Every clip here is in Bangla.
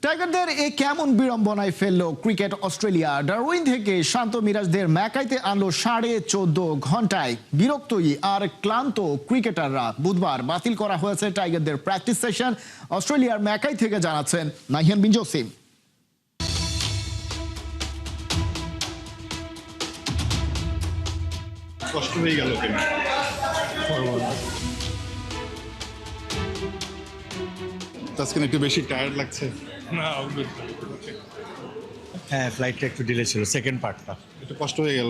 টাইগারদের এ কেমন বিড়ম্বনায় ফেললো ক্রিকেট অস্ট্রেলিয়া। ডারউইন থেকে শান্ত মিরাজদের ম্যাকাইতে আনলো 14.5 ঘন্টায়। বিরক্তই আর ক্লান্ত ক্রিকেটাররা। বুধবার বাতিল করা হয়েছে টাইগারদের প্র্যাকটিস সেশন। অস্ট্রেলিয়ার ম্যাকাই থেকে জানাচ্ছেন নাহিয়ান বিন জসিম। কষ্ট হয়ে গেল কেন? আজকে একটু বেশি টায়ার্ড লাগছে। না, হ্যাঁ, ফ্লাইটটা একটু ডিলে ছিল, সেকেন্ড পার্টটা একটু কষ্ট হয়ে গেল।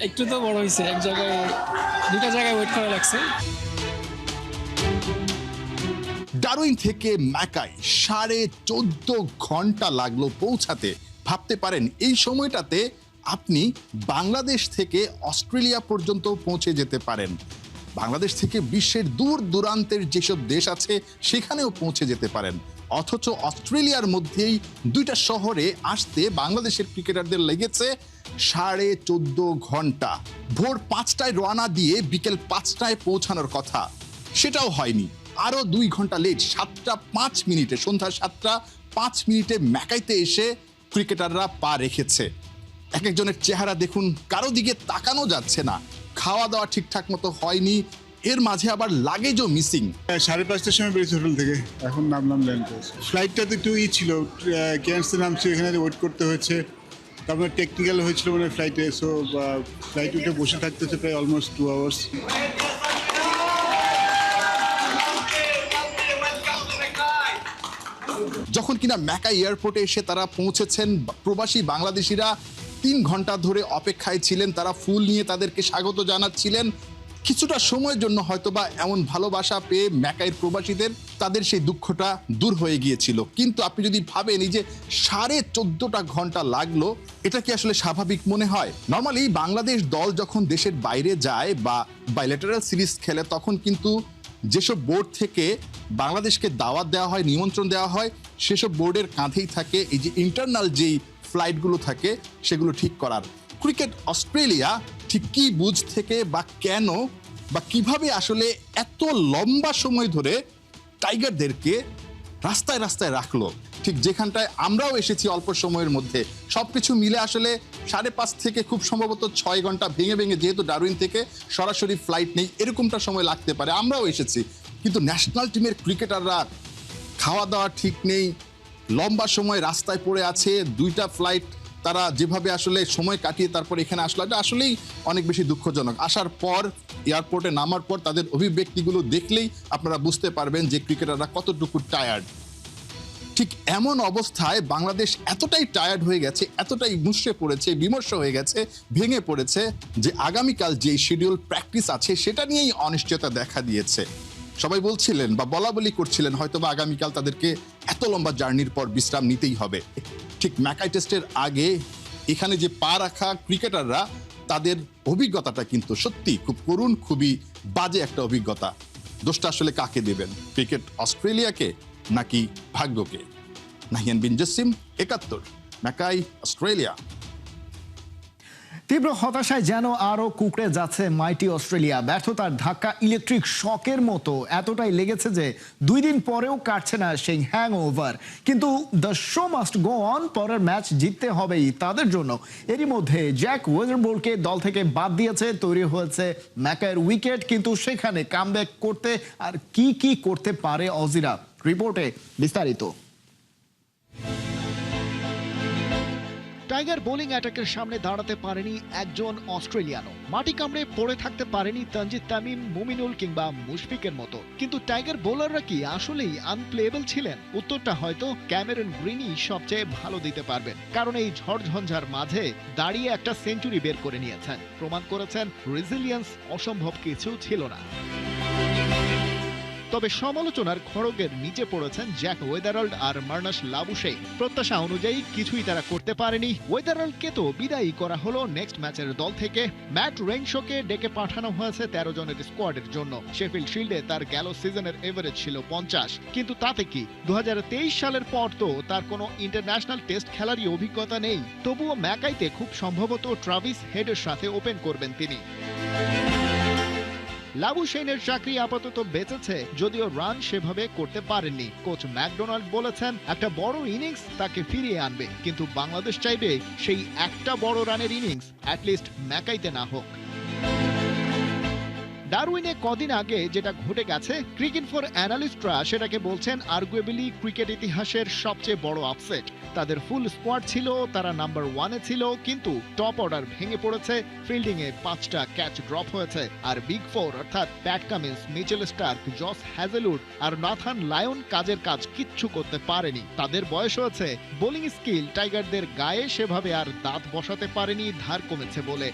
একটু তো বড় হয়েছে, এক জায়গায় দুটা জায়গায় ওয়েট করা লাগছে। ডারউইন থেকে ম্যাকাই 14.5 ঘন্টা লাগলো পৌঁছাতে। ভাবতে পারেন এই সময়টাতে আপনি বাংলাদেশ থেকে অস্ট্রেলিয়া পর্যন্ত পৌঁছে যেতে পারেন। বাংলাদেশ থেকে বিশ্বের দূর দূরান্তের যেসব দেশ আছে সেখানেও পৌঁছে যেতে পারেন। অথচ অস্ট্রেলিয়ার মধ্যেই দুইটা শহরে আসতে বাংলাদেশের ক্রিকেটারদের লেগেছে 14.5 ঘন্টা। ভোর 5টায় রওনা দিয়ে বিকেল 5টায় পৌঁছানোর কথা, সেটাও হয়নি। আরও 2 ঘন্টা লেট, 7টা 5 মিনিটে, সন্ধ্যা 7টা 5 মিনিটে ম্যাকাইতে এসে ক্রিকেটাররা পা রেখেছে। এক একজনের চেহারা দেখুন, কারো দিকে তাকানো যাচ্ছে না। খাওয়া দাওয়া ঠিকঠাক মতো হয়নি, এর মাঝে আবার লাগেজও মিসিং। 5:30টার সময় বেরিয়েছি হোটেল থেকে, এখন নামলাম ল্যান্ডে। ফ্লাইটটা তো একটু ছিল, ক্যান্সেল নামছে, এখানে ওয়েট করতে হয়েছে। তারপরে টেকনিক্যাল হয়েছিল মানে ফ্লাইটে, সো ফ্লাইট উঠে বসে থাকতে হচ্ছে প্রায় অলমোস্ট 2 আওয়ার্স। যখন কিনা ম্যাকাই এয়ারপোর্টে এসে তারা পৌঁছেছেন, প্রবাসী বাংলাদেশিরা 3 ঘন্টা ধরে অপেক্ষায় ছিলেন। তারা ফুল নিয়ে তাদেরকে স্বাগত জানাচ্ছিলেন। কিছুটা সময়ের জন্য হয়তোবা এমন ভালোবাসা পেয়ে ম্যাকাইয়ের প্রবাসীদের তাদের সেই দুঃখটা দূর হয়ে গিয়েছিল। কিন্তু আপনি যদি ভাবেন এই যে 14.5 ঘন্টা লাগলো, এটা কি আসলে স্বাভাবিক মনে হয়? নর্মালি বাংলাদেশ দল যখন দেশের বাইরে যায় বা বাইলেটারাল সিরিজ খেলে, তখন কিন্তু যেসব বোর্ড থেকে বাংলাদেশকে দাওয়াত দেওয়া হয়, নিমন্ত্রণ দেওয়া হয়, সেসব বোর্ডের কাঁধেই থাকে এই যে ইন্টারনাল যেই ফ্লাইটগুলো থাকে সেগুলো ঠিক করার। ক্রিকেট অস্ট্রেলিয়া ঠিক কী বুঝ থেকে বা কেন বা কিভাবে আসলে এত লম্বা সময় ধরে টাইগারদেরকে রাস্তায় রাস্তায় রাখলো, ঠিক যেখানটায় আমরাও এসেছি অল্প সময়ের মধ্যে। সব কিছু মিলে আসলে 5.5 থেকে খুব সম্ভবত 6 ঘন্টা ভেঙে ভেঙে, যেহেতু ডারউইন থেকে সরাসরি ফ্লাইট নেই, এরকমটা সময় লাগতে পারে। আমরাও এসেছি, কিন্তু ন্যাশনাল টিমের ক্রিকেটাররা খাওয়া দাওয়া ঠিক নেই, লম্বা সময় রাস্তায় পড়ে আছে। 2টা ফ্লাইট তারা যেভাবে আসলে সময় কাটিয়ে তারপর এখানে আসলো, এটা আসলেই অনেক বেশি দুঃখজনক। আসার পর এয়ারপোর্টে নামার পর তাদের অভিব্যক্তিগুলো দেখলেই আপনারা বুঝতে পারবেন যে ক্রিকেটাররা কতটুকু টায়ার্ড। ঠিক এমন অবস্থায় বাংলাদেশ এতটাই টায়ার্ড হয়ে গেছে, এতটাই মুষড়ে পড়েছে, বিমর্ষ হয়ে গেছে, ভেঙে পড়েছে যে আগামীকাল যে শিডিউল প্র্যাকটিস আছে সেটা নিয়েই অনিশ্চয়তা দেখা দিয়েছে। সবাই বলছিলেন বা বলা বলি করছিলেন হয়তোবা আগামীকাল তাদেরকে এত লম্বা জার্নির পর বিশ্রাম নিতেই হবে। ঠিক ম্যাকাই টেস্টের আগে এখানে যে পা রাখা ক্রিকেটাররা, তাদের অভিজ্ঞতাটা কিন্তু সত্যি খুব করুণ, খুবই বাজে একটা অভিজ্ঞতা। দোষটা আসলে কাকে দেবেন? ক্রিকেট অস্ট্রেলিয়াকে নাকি ভাগ্যকে? নাহিয়ান বিন জসিম, 71, ম্যাকাই, অস্ট্রেলিয়া। তীব্র হতাশায় যেন আরো কুকড়ে যাচ্ছে মাইটি অস্ট্রেলিয়া। ব্যর্থতার ধাক্কা ইলেকট্রিক শকের মতো এতটাই লেগেছে যে 2 দিন পরেও কাটছে না সেই হ্যাংওভার। কিন্তু the show must go on, পরের ম্যাচ জিততে হবেই তাদের জন্য। এরই মধ্যে জ্যাক ওয়েদারবোর্ডকে দল থেকে বাদ দিয়েছে, তৈরি হয়েছে ম্যাকাইয়ের উইকেট। কিন্তু সেখানে কামব্যাক করতে আর কি করতে পারে অজিরা, রিপোর্টে বিস্তারিত। টাইগার বোলিং অ্যাটাকের সামনে দাঁড়াতে পারেনি একজন অস্ট্রেলিয়ানও। মাটি কামড়ে পড়ে থাকতে পারেনি তানজিদ তামিম, মুমিনুল কিংবা মুশফিকের মতো। কিন্তু টাইগার বোলাররা কি আসলেই আনপ্লেয়েবল ছিলেন? উত্তরটা হয়তো ক্যামেরন গ্রিনই সবচেয়ে ভালো দিতে পারবেন। কারণ এই ঝড়ঝঞ্ঝার মাঝে দাঁড়িয়ে একটা সেঞ্চুরি বের করে নিয়েছেন, প্রমাণ করেছেন রেজিলিয়েন্স অসম্ভব কিছু ছিল না। তবে সমালোচনার খড়গের নিচে পড়েছেন জ্যাক ওয়েদারাল্ড আর মার্নাস লাবুশেই। প্রত্যাশা অনুযায়ী কিছুই তারা করতে পারেনি। ওয়েদারাল্ডকে তো বিদায়ী করা হলো নেক্সট ম্যাচের দল থেকে। ম্যাট রেইনশোকে ডেকে পাঠানো হয়েছে 13 জনের স্কোয়াডের জন্য। শেফিল্ড শিল্ডে তার গেল সিজনের এভারেজ ছিল 50, কিন্তু তাতে কি 2023 সালের পর তো তার কোনো ইন্টারন্যাশনাল টেস্ট খেলারই অভিজ্ঞতা নেই। তবুও ম্যাকাইতে খুব সম্ভবত ট্রাভিস হেডের সাথে ওপেন করবেন তিনি। লাবুশেইনের চাকরি আপাতত বেঁচেছে, যদিও রান সেভাবে করতে পারেননি। কোচ ম্যাকডোনাল্ড বলেছেন একটা বড় ইনিংস তাকে ফিরিয়ে আনবে, কিন্তু বাংলাদেশ চাইবে সেই একটা বড় রানের ইনিংস অ্যাটলিস্ট ম্যাকাইতে না হোক। ডারউইনে কদিন আগে যেটা ঘটে গেছে, ক্রিকেট ফর অ্যানালিস্টরা সেটাকে বলছেন আর্গুয়েবলি ক্রিকেট ইতিহাসের সবচেয়ে বড় আপসেট। তাদের ফুল স্কোয়াড ছিল, তারা নাম্বার 1-এ ছিল, কিন্তু টপ অর্ডার ভেঙে পড়েছে, ফিল্ডিংয়ে 5টা ক্যাচ ড্রপ হয়েছে, আর বিগ ফোর অর্থাৎ Pat Cummins, Mitchell Starc, Josh Hazlewood আর নাথান লায়ন কাজের কাজ কিচ্ছু করতে পারেনি। তাদের বয়স হয়েছে, বোলিং স্কিল টাইগারদের গায়ে সেভাবে আর দাঁত বসাতে পারেনি, ধার কমেছে বলে।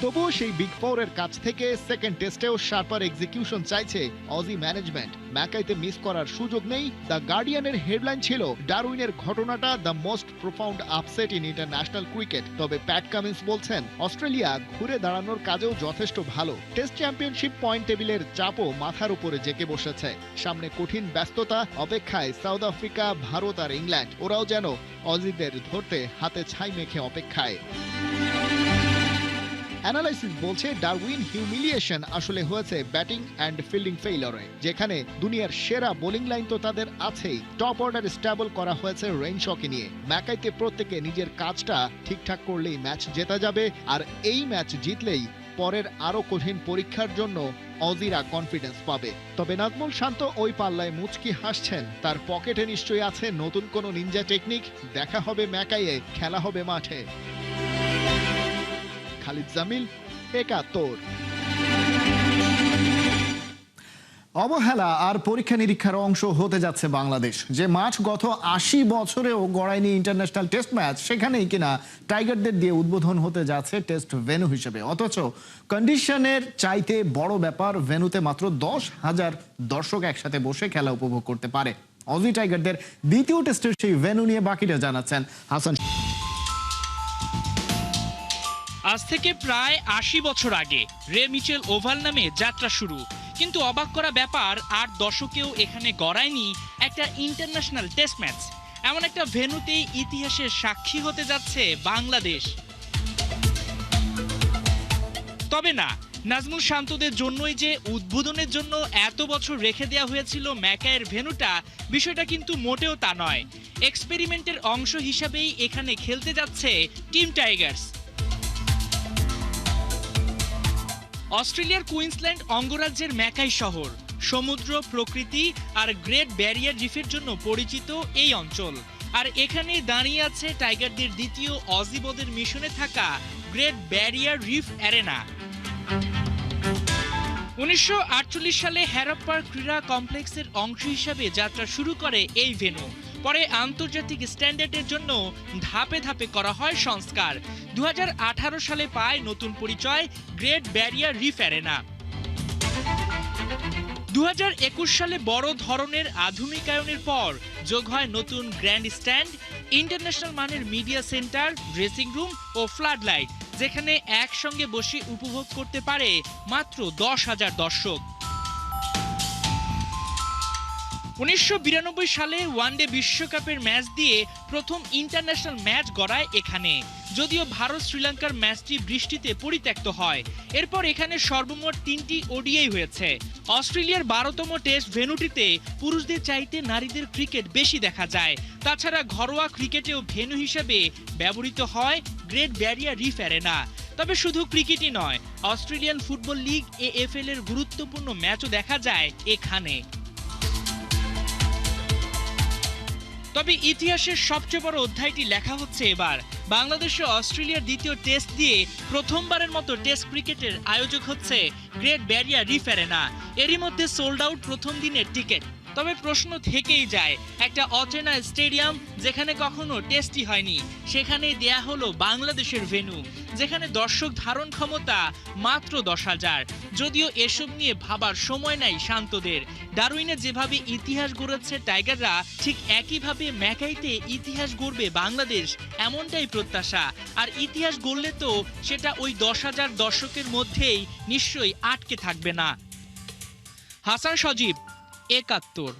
তবুও সেই বিগ ফোরের কাছ থেকে সেকেন্ড টেস্টেও শার্পার এক্সিকিউশন চাইছে অজি ম্যানেজমেন্ট। ম্যাকাইতে মিস করার সুযোগ নেই। দ্য গার্ডিয়ানের হেডলাইন ছিল ডারউইনের ঘটনাটা the most profound upset in international cricket. তবে প্যাট কামিন্স বলছেন অস্ট্রেলিয়া ঘুরে দাঁড়ানোর কাজেও যথেষ্ট ভালো। টেস্ট চ্যাম্পিয়নশিপ পয়েন্ট টেবিলের চাপও মাথার উপরে জেঁকে বসেছে। সামনে কঠিন ব্যস্ততা, অপেক্ষায় সাউথ আফ্রিকা, ভারত আর ইংল্যান্ড। ওরাও যেন অজিদের ধরতে হাতে ছাই মেখে অপেক্ষায়। অ্যানালাইসিস বলছে ডারউইন হিউমিলিয়েশন আসলে হয়েছে ব্যাটিং অ্যান্ড ফিল্ডিং ফেইলরে, যেখানে দুনিয়ার সেরা বোলিং লাইন তো তাদের আছেই, টপ অর্ডার স্ট্যাবল করা হয়েছে রেইনশকে নিয়ে। ম্যাকাইতে প্রত্যেকে নিজের কাজটা ঠিকঠাক করলেই ম্যাচ জেতা যাবে, আর এই ম্যাচ জিতলেই পরের আরো কঠিন পরীক্ষার জন্য অজিরা কনফিডেন্স পাবে। তবে নাজমুল শান্ত ওই পাল্লায় মুচকি হাসছেন, তার পকেটে নিশ্চয়ই আছে নতুন কোনো নিনজা টেকনিক। দেখা হবে ম্যাকাইয়ে, খেলা হবে মাঠে। খালিদ জামিল, একাত্তর। অবহেলা আর পরীক্ষা নিরীক্ষার অংশ হতে যাচ্ছে বাংলাদেশ। যে মাঠ গত 80 বছরেও গড়ায়নি ইন্টারন্যাশনাল টেস্ট ম্যাচ, সেখানেই কিনা টাইগারদের দিয়ে উদ্বোধন হতে যাচ্ছে টেস্ট ভেন্যু হিসেবে। অথচ কন্ডিশনের চাইতে বড় ব্যাপার, ভেন্যুতে মাত্র 10,000 দর্শক একসাথে বসে খেলা উপভোগ করতে পারে। অজি টাইগারদের দ্বিতীয় টেস্টের সেই ভেন্যু নিয়ে বাকিটা জানাচ্ছেন হাসান। আজ থেকে প্রায় 80 বছর আগে রে মিচেল ওভাল নামে যাত্রা শুরু। কিন্তু অবাক করা ব্যাপার, 8 দশকেও এখানে গড়ায়নি একটা ইন্টারন্যাশনাল টেস্ট ম্যাচ। এমন একটা ভেন্যুতেই ইতিহাসের সাক্ষী হতে যাচ্ছে বাংলাদেশ। তবে না, নাজমুল শান্তদের জন্যই যে উদ্বোধনের জন্য এত বছর রেখে দেওয়া হয়েছিল ম্যাকাইয়ের ভেন্যুটা, বিষয়টা কিন্তু মোটেও তা নয়। এক্সপেরিমেন্টের অংশ হিসাবেই এখানে খেলতে যাচ্ছে টিম টাইগার্স। অস্ট্রেলিয়ার কুইন্সল্যান্ড অঙ্গরাজ্যের ম্যাকাই শহর, সমুদ্র, প্রকৃতি আর গ্রেট ব্যারিয়ার রিফের জন্য পরিচিত এই অঞ্চল। আর এখানেই দাঁড়িয়ে আছে টাইগারদের দ্বিতীয় অজিবোদের মিশনে থাকা গ্রেট ব্যারিয়ার রিফ অ্যারেনা। 1948 সালে হ্যারপ্পার ক্রীড়া কমপ্লেক্সের অংশ হিসাবে যাত্রা শুরু করে এই ভেন্যু। পরে আন্তর্জাতিক স্ট্যান্ডার্ডের জন্য ধাপে ধাপে করা হয় সংস্কার। 2018 সালে পায় নতুন পরিচয় গ্রেট ব্যারিয়ার রিফ অ্যারেনা। 2021 সালে বড় ধরনের আধুনিকায়নের পর যোগ হয় নতুন গ্র্যান্ড স্ট্যান্ড, ইন্টারন্যাশনাল মানের মিডিয়া সেন্টার, ড্রেসিং রুম ও ফ্লাড লাইট, যেখানে একসঙ্গে বসে উপভোগ করতে পারে মাত্র 10,000 দর্শক। 1992 সালে ওয়ানডে বিশ্বকাপের ম্যাচ দিয়ে প্রথম ইন্টারন্যাশনাল ম্যাচ গড়ায় এখানে। যদিও ভারত শ্রীলঙ্কার ম্যাচটি বৃষ্টিতে পরিত্যক্ত হয়। এরপর এখানে সর্বমোট 3টি ওডিআই হয়েছে। অস্ট্রেলিয়ার 12তম টেস্ট ভেন্যুটিতে পুরুষদের চাইতে নারীদের ক্রিকেট বেশি দেখা যায়। তাছাড়া ঘরোয়া ক্রিকেটেও ভেন্যু হিসেবে ব্যবহৃত হয় গ্রেট ব্যারিয়ার রিফ অ্যারেনা। তবে শুধু ক্রিকেটই নয়, অস্ট্রেলিয়ান ফুটবল লিগ AFL এর গুরুত্বপূর্ণ ম্যাচও দেখা যায় এখানে। তবে ইতিহাসের সবচেয়ে বড় অধ্যায়টি লেখা হচ্ছে এবার। বাংলাদেশে অস্ট্রেলিয়ার দ্বিতীয় টেস্ট দিয়ে প্রথমবারের মতো টেস্ট ক্রিকেটের আয়োজক হচ্ছে গ্রেট ব্যারিয়ার রিফ অ্যারেনা। এরই মধ্যে সোল্ড আউট প্রথম দিনের টিকিট। তবে প্রশ্ন থেকেই যায়, একটা অচেনা স্টেডিয়াম যেখানে কখনো টেস্টই হয়নি, সেখানে দেয়া হলো বাংলাদেশের ভেন্যু, যেখানে দর্শক ধারণ ক্ষমতা মাত্র 10,000। যদিও এসব নিয়ে ভাবার সময় নাই শান্তদের। ডারউইনে যেভাবে ইতিহাস গড়েছে টাইগাররা, ঠিক একইভাবে ম্যাকাইতে ইতিহাস গড়বে বাংলাদেশ, এমনটাই প্রত্যাশা। আর ইতিহাস গড়লে তো সেটা ওই 10,000 দর্শকের মধ্যেই নিশ্চয়ই আটকে থাকবে না। হাসান সজীব, একাত্তর।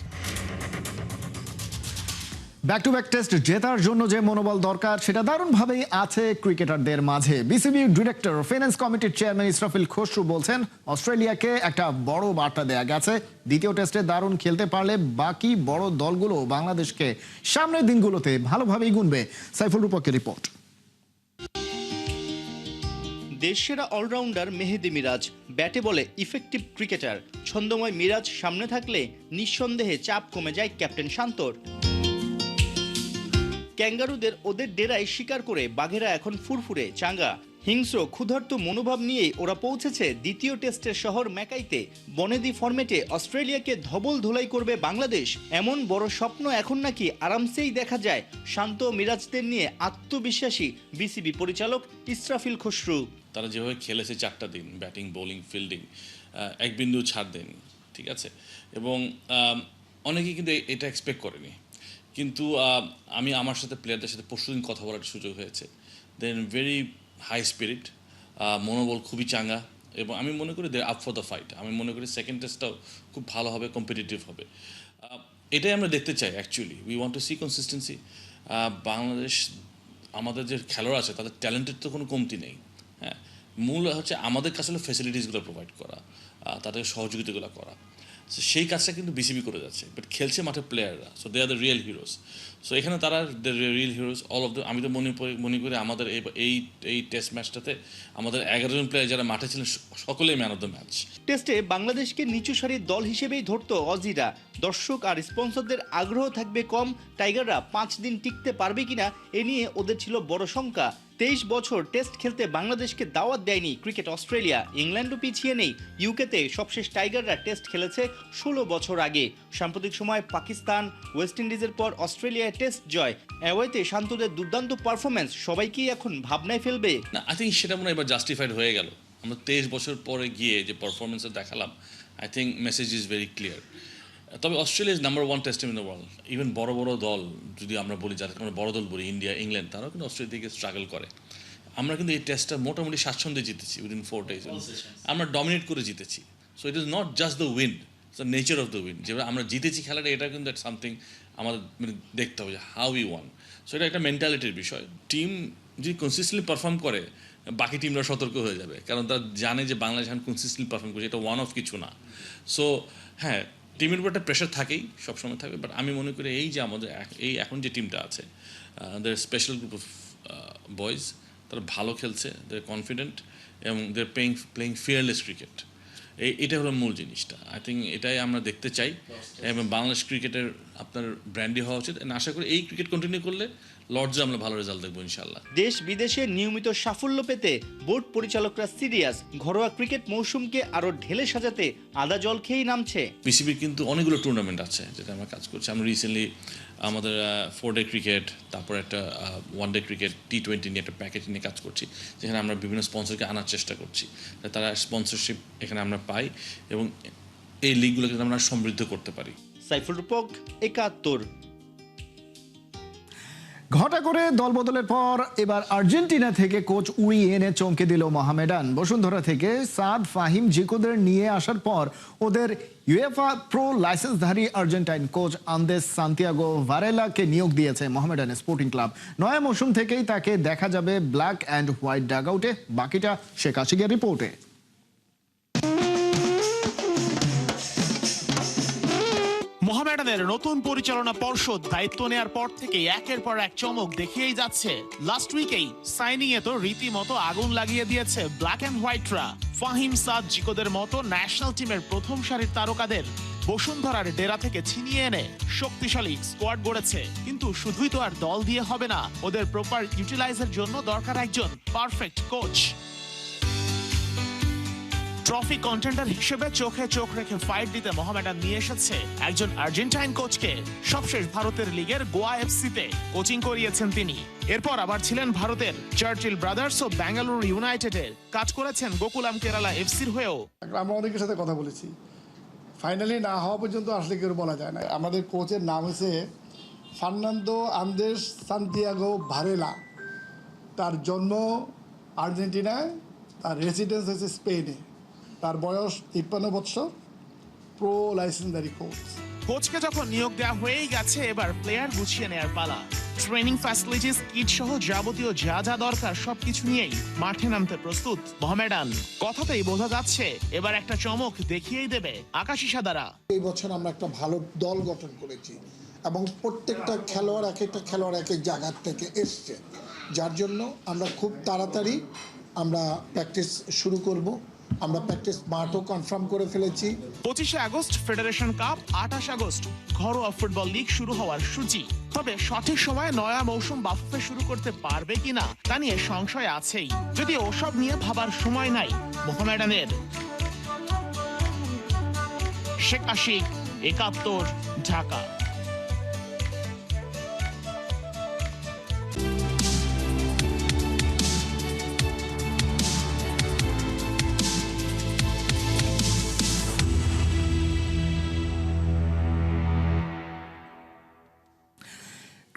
ব্যাক টু ব্যাক টেস্ট জেতার জন্য যে মনোবল দরকার সেটা দারুণভাবেই আছে ক্রিকেটারদের মাঝে। বিসিবি ডিরেক্টর ফিনান্স কমিটির চেয়ারম্যান ইসরাফিল খসরু বলছেন, অস্ট্রেলিয়াকে একটা বড় বার্তা দেয়া গেছে। দ্বিতীয় টেস্টে দারুণ খেলতে পারলে বাকি বড় দলগুলো বাংলাদেশকে সামনের দিনগুলোতে ভালোভাবেই গুনবে। সাইফুল রূপকের রিপোর্ট। দেশসেরা অলরাউন্ডার মেহেদী মিরাজ, ব্যাটে বলে ইফেক্টিভ ক্রিকেটার। ছন্দময় মিরাজ সামনে থাকলে নিঃসন্দেহে চাপ কমে যায় ক্যাপ্টেন শান্তর। ক্যাঙ্গারুদের ওদের ডেরায় শিকার করে বাঘেরা এখন ফুরফুরে চাঙ্গা। হিংস্র ক্ষুধার্ত মনোভাব নিয়েই ওরা পৌঁছেছে দ্বিতীয় টেস্টের শহর ম্যাকাইতে। বনেদি ফরম্যাটে অস্ট্রেলিয়াকে ধবল ধোলাই করবে বাংলাদেশ, এমন বড় স্বপ্ন এখন নাকি আরামসেই দেখা যায় শান্ত মিরাজদের নিয়ে আত্মবিশ্বাসী বিসিবি পরিচালক ইসরাফিল খসরু। তারা যেভাবে খেলেছে 4টা দিন, ব্যাটিং বোলিং ফিল্ডিং, এক বিন্দু ছাড় দেয়নি, ঠিক আছে। এবং অনেকেই কিন্তু এটা এক্সপেক্ট করেনি, কিন্তু আমি আমার সাথে প্লেয়ারদের সাথে পরশুদিন কথা বলার সুযোগ হয়েছে। দেন ভেরি হাই স্পিরিট, মনোবল খুবই চাঙ্গা, এবং আমি মনে করি দে আপ ফর দ্য ফাইট। আমি মনে করি সেকেন্ড টেস্টটাও খুব ভালো হবে, কম্পিটিটিভ হবে। এটাই আমরা দেখতে চাই actually. We want to see consistency. Bangladesh, আমাদের যে খেলোয়াড় আছে তাদের ট্যালেন্টের তো কোনো কমতি নেই। হ্যাঁ, মূল হচ্ছে আমাদের কাছে ফ্যাসিলিটিসগুলো প্রোভাইড করা, তাদের সহযোগিতাগুলো করা। সো সেই কাজটা কিন্তু বিসিবি করে যাচ্ছে, বাট খেলছে মাঠে প্লেয়াররা। So they are the real heroes. So এখানে তারা the real heroes all of the. আমি তো মনে করি আমাদের এই টেস্ট ম্যাচটাতে আমাদের 11 জন প্লেয়ার যারা মাঠে ছিলেন সকলেই ম্যান অফ দ্য ম্যাচ। টেস্টে বাংলাদেশকে নিচু সারির দল হিসেবেই ধরতো অজিরা। দর্শক আর স্পন্সরদের আগ্রহ থাকবে কম। টাইগাররা 5 দিন টিকতে পারবে কিনা এ নিয়ে ওদের ছিল বড় শঙ্কা। 23 বছর টেস্ট খেলতে বাংলাদেশকে দাওয়াত দেয়নি ক্রিকেট অস্ট্রেলিয়া। ইংল্যান্ডও পিছিয়ে নেই। ইউকেতে সবশেষ টাইগাররা টেস্ট খেলেছে 16 বছর আগে। সাম্প্রতিক সময় পাকিস্তান, ওয়েস্ট ইন্ডিজের পর অস্ট্রেলিয়ায় টেস্ট জয়। অ্যাওয়েতে শান্তদের দুর্দান্ত পারফরমেন্স সবাইকেই এখন ভাবনায় ফেলবে। না, আই থিঙ্ক সেটা মনে হয় এবার জাস্টিফাইড হয়ে গেল। আমরা 23 বছর পরে গিয়ে যে পারফরমেন্সটা দেখালাম, I think message is very clear. তবে Australia is number 1 test team in the world. Even বড় বড় দল যদি আমরা বলি, যাদের আমরা বড় দল বলি, ইন্ডিয়া, ইংল্যান্ড, তারাও কিন্তু অস্ট্রেলিয়া থেকে স্ট্রাগল করে। আমরা কিন্তু এই টেস্টটা মোটামুটি স্বাচ্ছন্দ্যে জিতেছি। উইদিন 4 days আমরা ডমিনেট করে জিতেছি। So it is not just the win, it's the nature of the win. যেভাবে আমরা জিতেছি খেলাটা, এটা কিন্তু সামথিং আমাদের দেখতে হবে যে হাউ উই ওয়ান। সো এটা একটা মেন্টালিটির বিষয়। টিম যদি কনসিস্টেন্টলি পারফর্ম করে, বাকি টিমরা সতর্ক হয়ে যাবে, কারণ তারা জানে যে বাংলাদেশ এখন কনসিস্টেন্টলি পারফর্ম করছে, এটা ওয়ান অফ কিছু না। সো হ্যাঁ, টিমের উপর একটা প্রেশার থাকেই, সবসময় থাকবে। বাট আমি মনে করি এই যে আমাদের এখন যে টিমটা আছে, দের স্পেশাল গ্রুপ অফ বয়েজ, তারা ভালো খেলছে, দের কনফিডেন্ট, এবং দের প্লেইং ফিয়ারলেস ক্রিকেট। এটা হলো মূল জিনিসটা। আই থিঙ্ক এটাই আমরা দেখতে চাই, এবং বাংলাদেশ ক্রিকেটের আপনার ব্র্যান্ডই হওয়া উচিত। আশা করি এই ক্রিকেট কন্টিনিউ করলে লর্ডসে আমরা ভালো রেজাল্ট দেখবো ইনশাল্লাহ। দেশ বিদেশে নিয়মিত সাফল্য পেতে বোর্ড পরিচালকরা সিরিয়াস। ঘরোয়া ক্রিকেট মৌসুমকে আরো ঢেলে সাজাতে আদা জল খেয়েই নামছে। বিসিবির কিন্তু অনেকগুলো টুর্নামেন্ট আছে যেটা আমরা কাজ করছি। আমরা রিসেন্টলি আমাদের 4 ডে ক্রিকেট, তারপর একটা 1 ডে ক্রিকেট, T20 নিয়ে একটা প্যাকেজ নিয়ে কাজ করছি, যেখানে আমরা বিভিন্ন স্পন্সরকে আনার চেষ্টা করছি, তারা স্পন্সরশিপ এখানে আমরা পাই, এবং এই লিগগুলোকে আমরা সমৃদ্ধ করতে পারি। সাইফুল রূপক, 71। ঘটা করে দলবদলের পর এবার আর্জেন্টিনা থেকে কোচ উড়িয়ে এনে চমকে দিল মোহামেডান। বসুন্ধরা থেকে সাদ ফাহিম জিকোদের নিয়ে আসার পর ওদের ইউএফা প্রো লাইসেন্সধারী আর্জেন্টাইন কোচ আন্দেস সান্তিয়াগো ভারেলাকে নিয়োগ দিয়েছে মোহামেডান স্পোর্টিং ক্লাব। নয়া মৌসুম থেকেই তাকে দেখা যাবে ব্ল্যাক অ্যান্ড হোয়াইট ডাগআউটে। বাকিটা শেখ আশিকের রিপোর্টে। মোহামেডানের নতুন পরিচালনা পর্ষদ দায়িত্ব নেয়ার পর থেকে একের পর এক চমক দেখিয়েই যাচ্ছে। লাস্ট উইকেই সাইনিং এ তো রীতিমতো আগুন লাগিয়ে দিয়েছে ব্ল্যাক অ্যান্ড হোয়াইটরা। ফাহিম, সাদ, জিকোদের মতো ন্যাশনাল টিমের প্রথম সারির তারকাদের বসুন্ধরার ডেরা থেকে ছিনিয়ে এনে শক্তিশালী স্কোয়াড গড়েছে। কিন্তু শুধুই তো আর দল দিয়ে হবে না, ওদের প্রপার ইউটিলাইজের জন্য দরকার একজন পারফেক্ট কোচ। ট্রফি কন্টেন্ডার হিসেবে চোখে চোখ রেখে ফাইট দিতে মোহামেডান নিয়ে এসেছে একজন আর্জেন্টাইন কোচকে। সবশেষ ভারতের লিগের গোয়া এফসিতে কোচিং করিয়েছেন তিনি। এরপর আবার ছিলেন ভারতের চার্চিল ব্রাদার্স ও ব্যাঙ্গালোর ইউনাইটেডের। কাজ করেছেন গোকুলাম কেরালা এফসির হয়েও। আমরা অনেকের সাথে কথা বলেছি, ফাইনালি না হওয়া পর্যন্ত আসলে কেউ বলা যায় না। আমাদের কোচের নাম হচ্ছে ফার্নান্দো আন্দেস সান্তিয়াগো ভারেলা। তার জন্ম আর্জেন্টিনায়, তার রেসিডেন্স হচ্ছে স্পেনে। তার বয়স 53 বছর, প্রো লাইসেন্সধারী কোচ। কোচকে যখন নিয়োগ দেওয়া হয়েই গেছে, এবার প্লেয়ার গুছিয়ে নেয়ার পালা। ট্রেনিং ফ্যাসিলিটিস, কিট সহ যাবতীয় যা যা দরকার সবকিছু নিয়েই মাঠে নামতে প্রস্তুত মোহামেডান। কথাতেই বোঝা যাচ্ছে এবার একটা চমক দেখিয়েই দেবে আকাশী সাদারা। এই বছর আমরা একটা ভালো দল গঠন করেছি এবং প্রত্যেকটা খেলোয়াড় এক একটা খেলোয়াড় এক এক জায়গা থেকে এসছে, যার জন্য আমরা খুব তাড়াতাড়ি আমরা প্র্যাকটিস শুরু করব। আমরা প্র্যাকটিস মাঠও কনফার্ম করে ফেলেছি। 25 আগস্ট ফেডারেশন কাপ, 28 আগস্ট ঘরোয়া ফুটবল লিগ শুরু হওয়ার সূচি। তবে সঠিক সময়ে নয়া মৌসুম বাফুফে শুরু করতে পারবে কিনা তা নিয়ে সংশয় আছেই, যদি ওসব নিয়ে ভাবার সময় নাই মোহামেডানের। শেখ আশিক, 71, ঢাকা।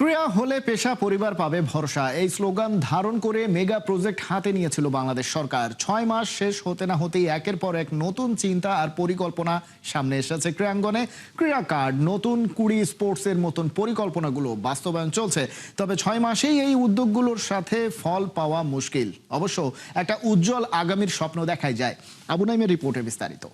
ক্রীড়া হলে পেশা, পরিবার পাবে ভরসা, এই স্লোগান ধারণ করে মেগা প্রজেক্ট হাতে নিয়েছিল বাংলাদেশ সরকার। 6 মাস শেষ হতে না হতেই একের পর এক নতুন চিন্তা আর পরিকল্পনা সামনে এসেছে ক্রীড়াঙ্গনে। ক্রীড়া কার্ড, নতুন কুড়ি স্পোর্টসের মতন পরিকল্পনাগুলো বাস্তবায়ন চলছে। তবে 6 মাসেই এই উদ্যোগগুলোর সাথে ফল পাওয়া মুশকিল। অবশ্য একটা উজ্জ্বল আগামীর স্বপ্ন দেখাই যায়। আবু নাইমের রিপোর্টে বিস্তারিত।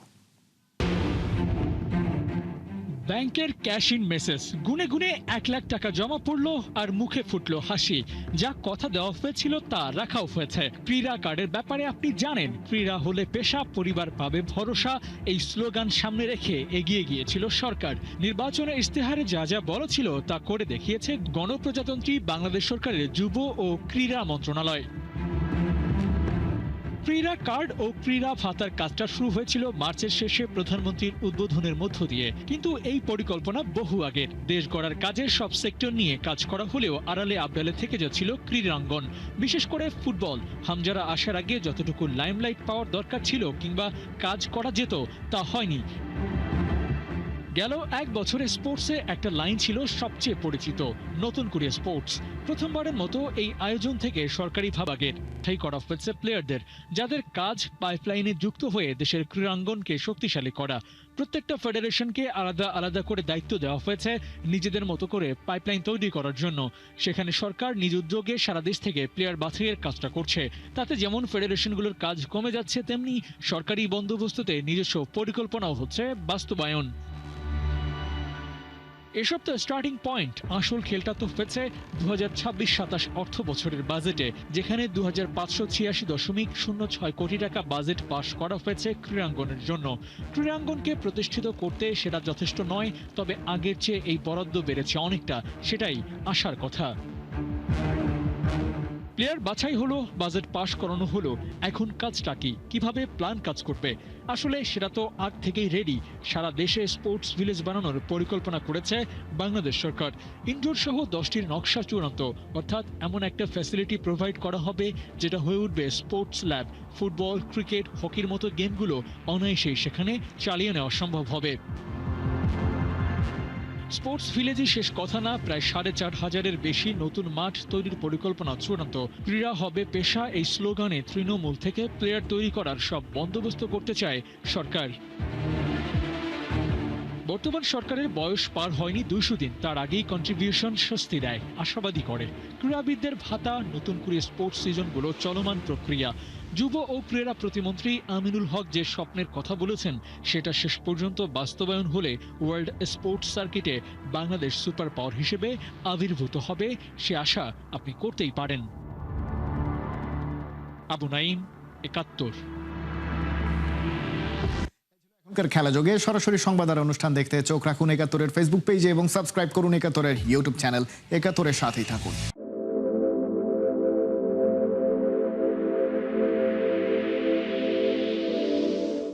ব্যাংকের ক্যাশ ইন মেসেজ, গুনে গুনে 1 লাখ টাকা জমা পড়লো আর মুখে ফুটলো হাসি। যা কথা দেওয়া হয়েছিল তা রাখাও হয়েছে। ক্রীড়া কার্ডের ব্যাপারে আপনি জানেন, ক্রীড়া হলে পেশা, পরিবার পাবে ভরসা, এই স্লোগান সামনে রেখে এগিয়ে গিয়েছিল সরকার। নির্বাচনে ইশতেহারে যা যা বলা ছিল তা করে দেখিয়েছে গণপ্রজাতন্ত্রী বাংলাদেশ সরকারের যুব ও ক্রীড়া মন্ত্রণালয়। ক্রীড়া কার্ড ও ক্রীড়া ভাতার কাজটা শুরু হয়েছিল মার্চের শেষে প্রধানমন্ত্রীর উদ্বোধনের মধ্য দিয়ে। কিন্তু এই পরিকল্পনা বহু আগের। দেশ গড়ার কাজের সব সেক্টর নিয়ে কাজ করা হলেও আড়ালে আবডালে থেকে যাচ্ছিল ক্রীড়াঙ্গন, বিশেষ করে ফুটবল। হামজারা আসার আগে যতটুকু লাইমলাইট পাওয়ার দরকার ছিল কিংবা কাজ করা যেত তা হয়নি। গেল 1 বছরে স্পোর্টসে একটা লাইন ছিল সবচেয়ে পরিচিত, নতুন করে স্পোর্টস। প্রথমবারের মতো এই আয়োজন থেকে সরকারি ভাবাগের ঠাই করা হয়েছে প্লেয়ারদের, যাদের কাজ পাইপলাইনে যুক্ত হয়ে দেশের ক্রীড়াঙ্গনকে শক্তিশালী করা। প্রত্যেকটা ফেডারেশনকে আলাদা আলাদা করে দায়িত্ব দেওয়া হয়েছে নিজেদের মতো করে পাইপলাইন তৈরি করার জন্য। সেখানে সরকার নিজ উদ্যোগে সারা দেশ থেকে প্লেয়ার বাছাইয়ের কাজটা করছে। তাতে যেমন ফেডারেশনগুলোর কাজ কমে যাচ্ছে, তেমনি সরকারি বন্দোবস্ততে নিজস্ব পরিকল্পনাও হচ্ছে বাস্তবায়ন। এসব তো স্টার্টিং পয়েন্ট। আসল খেলটা তো হয়েছে 2026-27 অর্থ বছরের বাজেটে, যেখানে 2586.06 কোটি টাকা বাজেট পাশ করা হয়েছে ক্রীড়াঙ্গনের জন্য। ক্রীড়াঙ্গনকে প্রতিষ্ঠিত করতে সেটা যথেষ্ট নয়, তবে আগের চেয়ে এই বরাদ্দ বেড়েছে অনেকটা, সেটাই আশার কথা। প্লেয়ার বাছাই হলো, বাজেট পাশ করানো হলো, এখন কাজটা কি, কিভাবে প্ল্যান কাজ করবে? আসলে সেটা তো আগ থেকেই রেডি। সারা দেশে স্পোর্টস ভিলেজ বানানোর পরিকল্পনা করেছে বাংলাদেশ সরকার। ইনডোর সহ 10টির নকশা চূড়ান্ত, অর্থাৎ এমন একটা ফ্যাসিলিটি প্রোভাইড করা হবে যেটা হয়ে উঠবে স্পোর্টস ল্যাব। ফুটবল, ক্রিকেট, হকির মতো গেমগুলো অনায়াসেই সেখানে চালিয়ে নেওয়া সম্ভব হবে। স্পোর্টস ভিলেজই শেষ কথা না, প্রায় 4500-এর বেশি নতুন মাঠ তৈরির পরিকল্পনা চূড়ান্ত। ক্রীড়া হবে পেশা, এই স্লোগানে তৃণমূল থেকে প্লেয়ার তৈরি করার সব বন্দোবস্ত করতে চায় সরকার। বর্তমান সরকারের বয়স পার হয়নি 200 দিন, তার আগেই কন্ট্রিবিউশন স্বস্তি দেয়, আশাবাদী করে। ক্রীড়াবিদদের ভাতা, নতুন করে স্পোর্টস সিজনগুলো চলমান প্রক্রিয়া। যুব ও ক্রীড়া প্রতিমন্ত্রী আমিনুল হক যে স্বপ্নের কথা বলেছেন, সেটা শেষ পর্যন্ত বাস্তবায়ন হলে ওয়ার্ল্ড স্পোর্টস সার্কিটে বাংলাদেশ সুপার পাওয়ার হিসেবে আবির্ভূত হবে, সে আশা আপনি করতেই পারেন। আবু নাইম, 71। এখনকার খেলা যোগে সরাসরি সংবাদ আর অনুষ্ঠান দেখতে চোখ রাখুন 71-এর ফেসবুক পেজে এবং সাবস্ক্রাইব করুন 71-এর ইউটিউব চ্যানেল। 71-এর সাথেই থাকুন।